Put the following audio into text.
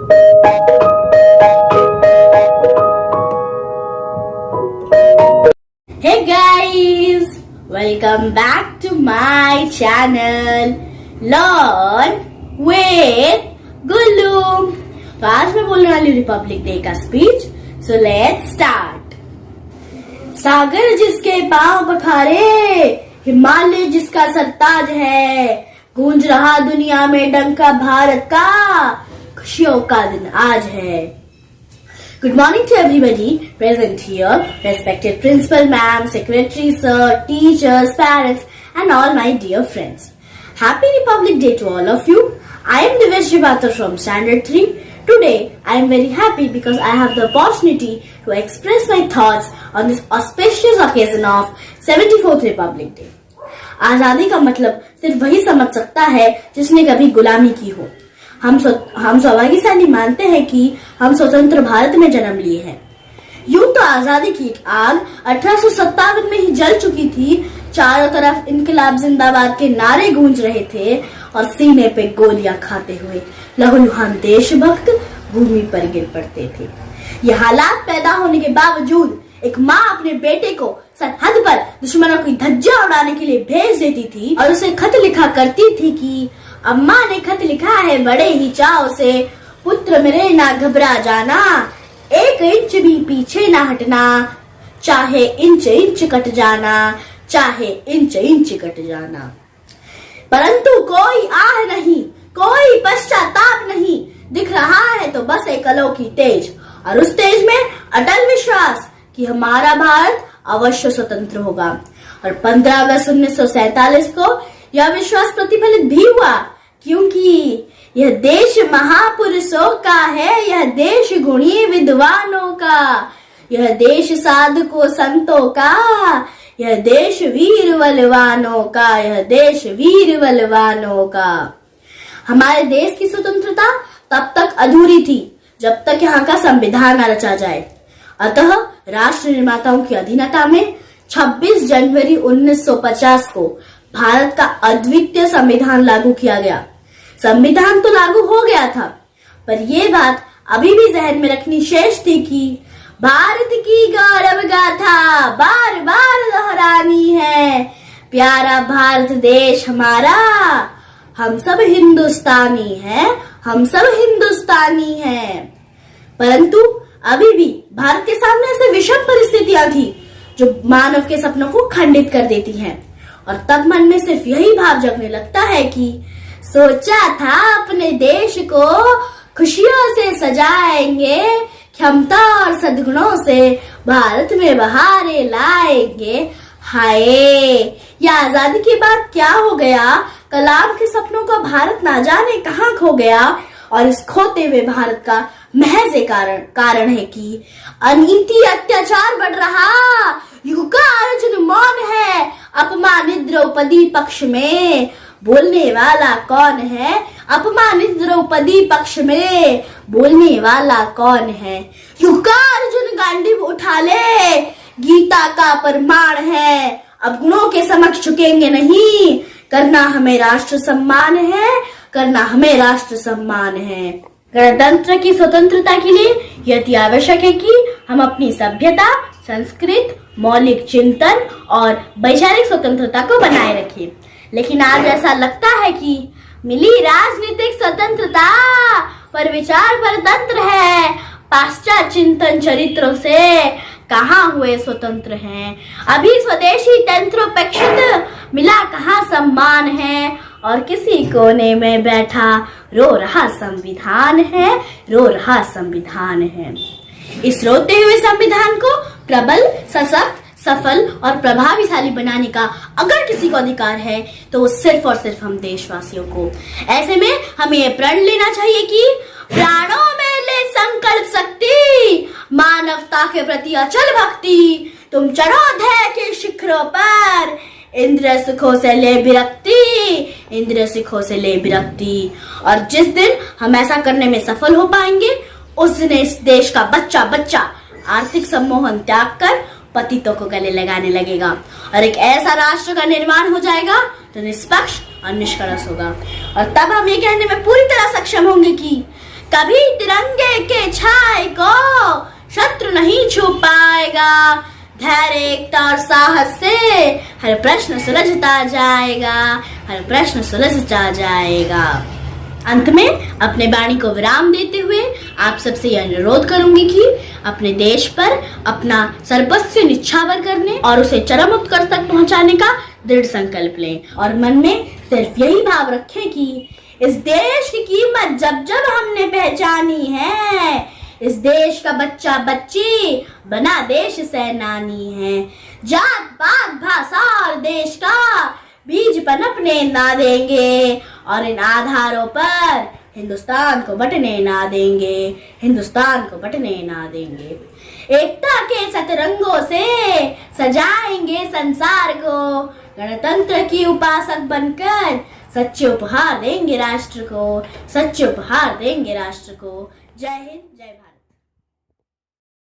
Hey guys, welcome back to my channel Learn with Gullu। तो आज मैं बोलने वाली रिपब्लिक डे का स्पीच। So let's start. सागर जिसके पांव पखारे, हिमालय जिसका सरताज है, गूंज रहा दुनिया में डंका भारत का, खुशियों का दिन आज है। Good morning to everybody present here, respected principal ma'am, secretary sir, teachers, parents and all my dear friends. Happy Republic Day to all of you. I am Divesh Jivatar from Standard 3. Today I am very happy because I have the opportunity to express my thoughts on this auspicious occasion of 74th Republic Day. आजादी का मतलब सिर्फ वही समझ सकता है जिसने कभी गुलामी की हो। हम सौभाग्यशाली मानते हैं कि हम स्वतंत्र भारत में जन्म लिए हैं। यूं तो आजादी की आग 1857 में ही जल चुकी थी। चारों तरफ इनकलाब जिंदाबाद के नारे गूंज रहे थे और सीने पे गोलियां खाते हुए लहूलुहान देशभक्त भूमि पर गिर पड़ते थे। ये हालात पैदा होने के बावजूद एक माँ अपने बेटे को सरहद पर दुश्मनों की धज्जियां उड़ाने के लिए भेज देती थी और उसे खत लिखा करती थी कि अम्मा ने खत लिखा है बड़े ही चाव से, पुत्र मेरे ना घबरा जाना, एक इंच भी पीछे ना हटना, चाहे इंच इंच कट जाना, चाहे इंच इंच कट जाना। परंतु कोई आह नहीं, कोई पश्चाताप नहीं, दिख रहा है तो बस एक अलौकिक तेज, और उस तेज में अटल विश्वास कि हमारा भारत अवश्य स्वतंत्र होगा। और 15 अगस्त 1947 को यह विश्वास प्रतिफलित भी हुआ, क्योंकि यह देश महापुरुषों का है, यह देश गुणी विद्वानों का, यह देश साधकों संतों का, यह देश वीर बलवानों का, यह देश वीर बलवानों का। हमारे देश की स्वतंत्रता तब तक अधूरी थी जब तक यहाँ का संविधान न रचा जाए। अतः राष्ट्र निर्माताओं की अधीनता में 26 जनवरी 1950 को भारत का अद्वितीय संविधान लागू किया गया। संविधान तो लागू हो गया था, पर यह बात अभी भी जहन में रखनी शेष थी कि भारत की गौरव गाथा बार बार दोहरानी है। प्यारा भारत देश हमारा, हम सब हिंदुस्तानी हैं, हम सब हिंदुस्तानी हैं। परंतु अभी भी भारत के सामने ऐसे विषम परिस्थितियां थी जो मानव के सपनों को खंडित कर देती हैं। और तब मन में सिर्फ यही भाव जगने लगता है कि सोचा था अपने देश को खुशियों से सजाएंगे, क्षमता और सद्गुणों से भारत में बहारें लाएंगे। हाय, यह आजादी के बाद क्या हो गया? कलाम के सपनों का भारत ना जाने कहाँ खो गया। और इस खोते हुए भारत का महज कारण है कि अनीति अत्याचार बढ़ रहा, युग का अर्जुन मौन है, अपमानित द्रौपदी पक्ष में बोलने वाला कौन है? अपमानित द्रौपदी पक्ष में बोलने वाला कौन है? युग का अर्जुन गांडीव उठा ले, गीता का प्रमाण है, अब गुणों के समक्ष झुकेंगे नहीं, करना हमें राष्ट्र सम्मान है, करना हमें राष्ट्र सम्मान है। गणतंत्र की स्वतंत्रता के लिए यह अति आवश्यक है कि हम अपनी सभ्यता, संस्कृत, मौलिक चिंतन और वैचारिक स्वतंत्रता को बनाए रखें। लेकिन आज ऐसा लगता है कि मिली राजनीतिक स्वतंत्रता पर विचार परतंत्र है, पाश्चात्य चिंतन चरित्रों से कहाँ हुए स्वतंत्र हैं। अभी स्वदेशी तंत्रोपेक्षित मिला कहाँ सम्मान है, और किसी कोने में बैठा रो रहा संविधान है, रो रहा संविधान है। इस रोते हुए संविधान को प्रबल, सशक्त, सफल और प्रभावशाली बनाने का अगर किसी को अधिकार है तो वो सिर्फ और सिर्फ हम देशवासियों को। ऐसे में हमें ये प्रण लेना चाहिए कि प्राणों में ले संकल्प शक्ति, मानवता के प्रति अचल भक्ति, तुम चढ़ो ध्येय के शिखरों पर, इंद्र सुखों से ले विरक्ति, इंद्र सुखों से ले विरक्ति। और जिस दिन हम ऐसा करने में सफल हो पाएंगे, उस दिन इस देश का बच्चा बच्चा आर्थिक सम्मोहन त्याग कर पतितों को गले लगाने लगेगा और एक ऐसा राष्ट्र का निर्माण हो जाएगा जो निष्पक्ष और निष्कलंक होगा। और तब हम ये कहने में पूरी तरह सक्षम होंगे कि कभी तिरंगे के छाए को शत्रु नहीं छू पाएगा। धैर्य, एकता और साहस से हर प्रश्न सुलझता जाएगा, हर प्रश्न सुलझता जाएगा। अंत में अपने वाणी को विराम देते हुए आप सबसे यह अनुरोध करूंगी कि अपने देश पर अपना सर्वस्व निछावर करने और उसे चरम उत्कर्ष तक पहुंचाने का दृढ़ संकल्प लें और मन में सिर्फ यही भाव रखें कि इस देश की कीमत जब जब हमने पहचानी है, इस देश का बच्चा बच्ची बना देश सेनानी है। जात पात भाषा और देश का बीज पनपने ना देंगे और इन आधारों पर हिंदुस्तान को बंटने ना देंगे, हिंदुस्तान को बंटने ना देंगे। एकता के सतरंगों से सजाएंगे संसार को, गणतंत्र की उपासक बनकर सच्चे उपहार देंगे राष्ट्र को, सच्चे उपहार देंगे राष्ट्र को। जय हिंद, जय भारत।